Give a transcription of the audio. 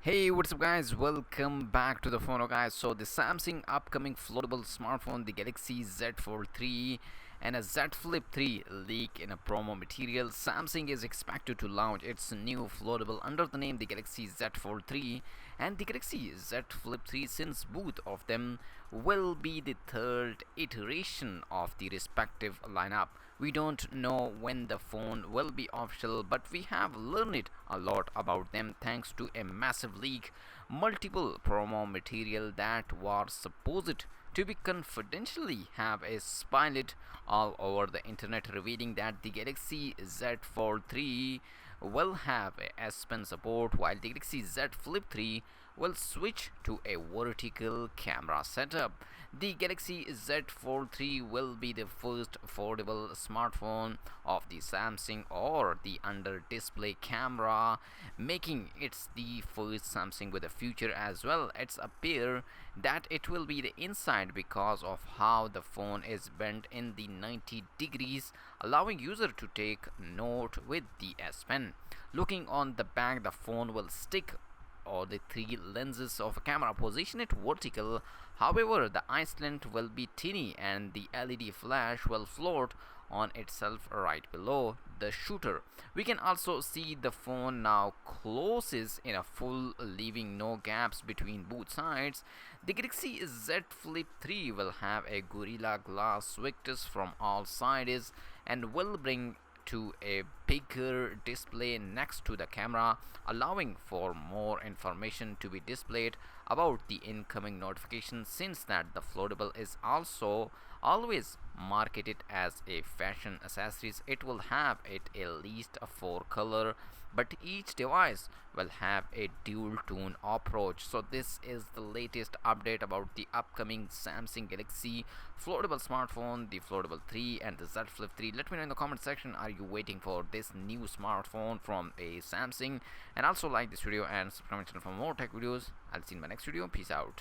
Hey, what's up, guys? Welcome back to the TheFonoGuy. So, the Samsung upcoming floatable smartphone, the Galaxy Z Fold 3, and a Z Flip 3 leak in a promo material. Samsung is expected to launch its new floatable under the name the Galaxy Z Fold 3 and the Galaxy Z Flip 3, since both of them will be the third iteration of the respective lineup. We don't know when the phone will be official, but we have learned a lot about them thanks to a massive leak, multiple promo material that was supposed to be confidentially have a spotlight all over the internet, revealing that the Galaxy Z Fold 3 will have a S Pen support, while the Galaxy Z Flip 3 will switch to a vertical camera setup. The Galaxy Z Fold 3 will be the first affordable smartphone of the Samsung or the under display camera, making it the first Samsung with a feature as well. It's appear that it will be the inside because of how the phone is bent in the 90 degrees, allowing user to take note with the S Pen. Looking on the back, the phone will stick or the three lenses of a camera position it vertical. However, the eye slant will be tiny and the LED flash will float on itself right below the shooter. We can also see the phone now closes in a full, leaving no gaps between both sides. The Galaxy Z Flip 3 will have a Gorilla Glass victus from all sides and will bring to a bigger display next to the camera, allowing for more information to be displayed about the incoming notifications, since that the floatable is also always marketed as a fashion accessories. It will have at least a 4 color, but each device will have a dual tone approach. So this is the latest update about the upcoming Samsung Galaxy floatable smartphone, the Floatable 3 and the Z Flip 3. Let me know in the comment section, are you waiting for this new smartphone from a Samsung? And also like this video and subscribe to the channel for more tech videos. I'll see you in my next video. Peace out.